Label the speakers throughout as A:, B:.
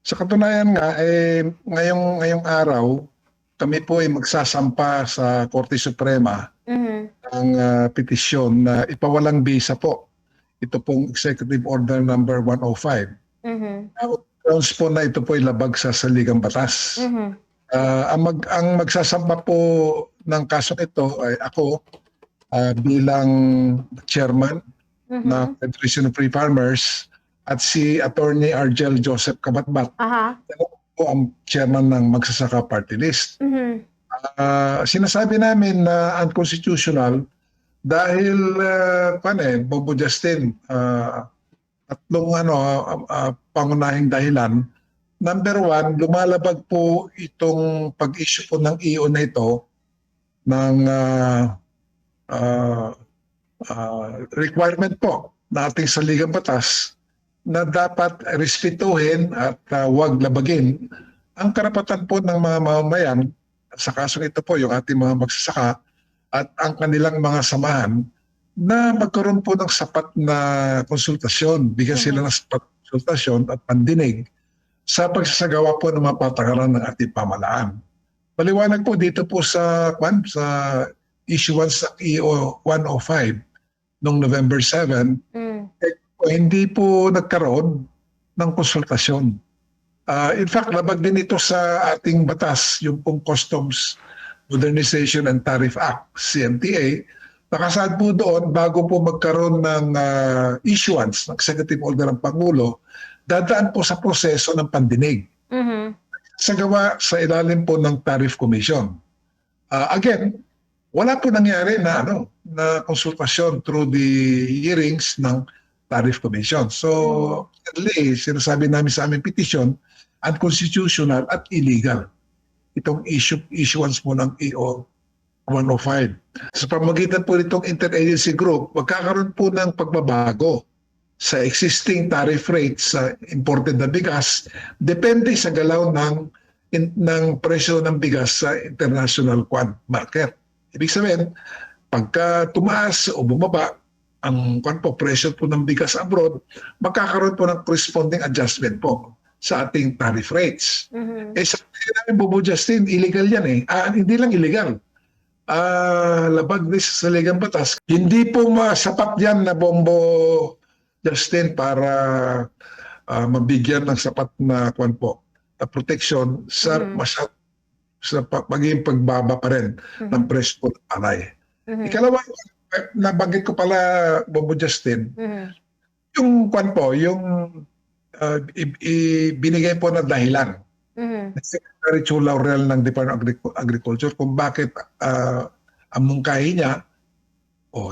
A: Sa katunayan nga, ngayong araw, kami po ay magsasampa sa Korte Suprema
B: Mhm.
A: ng petisyon na ipawalang bisa po. Ito pong Executive Order number 105.
B: Mhm.
A: Grounds po na ito po ay labag sa saligang batas.
B: Mhm.
A: Ang magsasampa po ng kasong ito ay ako bilang chairman ng
B: Mhm.
A: Federation of Free Farmers at si Attorney Argel Joseph Kabatbat.
B: Aha.
A: Po ang chairman ng Magsasaka Party List.
B: Mhm.
A: Sinasabi namin na unconstitutional dahil Bobo Justin, tatlong pangunahing dahilan. Number one, lumalabag po itong pag-issue po ng EO na ito ng requirement po na ating saligang batas na dapat respetuhin at huwag labagin ang karapatan po ng mga mamamayan, sa kasong ito po yung ating mga magsasaka at ang kanilang mga samahan na magkaroon po ng sapat na konsultasyon, bigyan sila ng sapat na konsultasyon at pandinig sa pagsasagawa po ng mga patakaran ng ating pamahalaan. Paliwanag po dito po sa issuance ng EO 105 noong November 7, hindi po nagkaroon ng konsultasyon. In fact, labag din ito sa ating batas, yung pong Customs Modernization and Tariff Act, CMTA. Nakasaad po doon, bago po magkaroon ng issuance ng Executive Order ng Pangulo, dadaan po sa proseso ng pandinig. Sa gawa sa ilalim po ng Tariff Commission. Again, wala po nangyari na konsultasyon through the hearings ng Tariff Commission. So, sinasabi namin sa aming petition, unconstitutional at illegal itong issuance mo ng EO 105. Sa pamamagitan po nitong interagency group, magkakaroon po ng pagbabago sa existing tariff rates sa imported na bigas, depende sa galaw ng presyo ng bigas sa international market. Ibig sabihin, pagka tumaas o bumaba ang presyo po ng bigas abroad, magkakaroon po ng corresponding adjustment po sa ating tariff rates. Sabi namin, Bobo Justin, illegal yan eh. Hindi lang illegal. Labag din sa saligang batas. Hindi po masapat yan na Bombo Justin para mabigyan ng sapat na protection sa magiging pagbaba pa rin ng presyo ng palay. Ikalawa, nabanggit ko pala, Bobo Justin, yung ibinigay po na dahilan ng Secretary Chu Laurel ng Department of Agriculture kung bakit amungkahi niya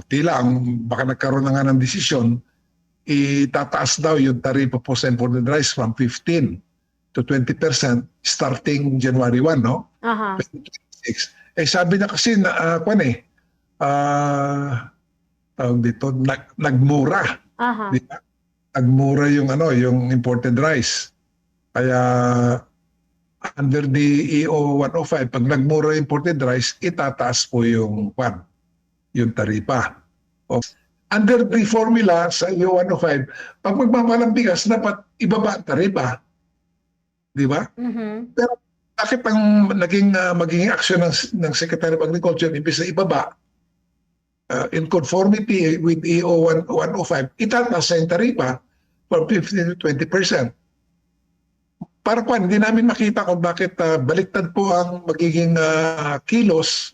A: tila baka nagkaroon na nga ng desisyon, itataas daw yung taripa po sa imported rice from 15 to 20% starting January 1, no? 2026. Sabi niya kasi na tawag dito, nagmura. Diba? Nagmura yung imported rice. Kaya under the EO 105, pag nagmura yung imported rice, itataas po yung taripa. Under the formula sa EO 105, pag magmamahal ang bigas, dapat ibaba ang taripa. Di ba? Pero bakit ang magiging aksyon ng Secretary of Agriculture, imbes na ibaba, in conformity with EO 105, itataas sa yung taripa from 15 to 20%. Para hindi namin makita kung bakit baliktad po ang magiging kilos.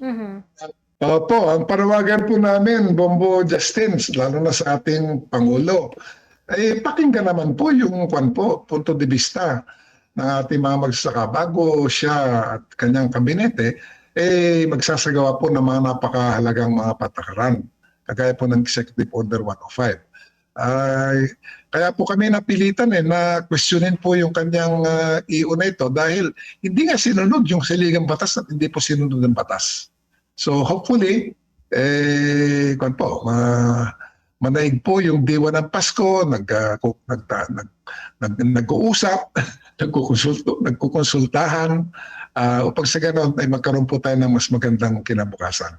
A: Opo, ang panawagan po namin, Bombo Justin, lalo na sa ating Pangulo, pakinggan naman po yung punto de vista ng ating mga magsasaka bago siya at kanyang kabinete magsasagawa po ng mga napakahalagang mga patakaran, kagaya po ng Executive Order 105. Kaya po kami napilitan na questionin po yung kanyang EO na ito dahil hindi nga sinunod yung saligang batas at hindi po sinunod ang batas. So hopefully, manaig po yung diwa ng Pasko, nag-uusap, nagkukonsultahan, upang sa ganon ay magkaroon po tayo ng mas magandang kinabukasan.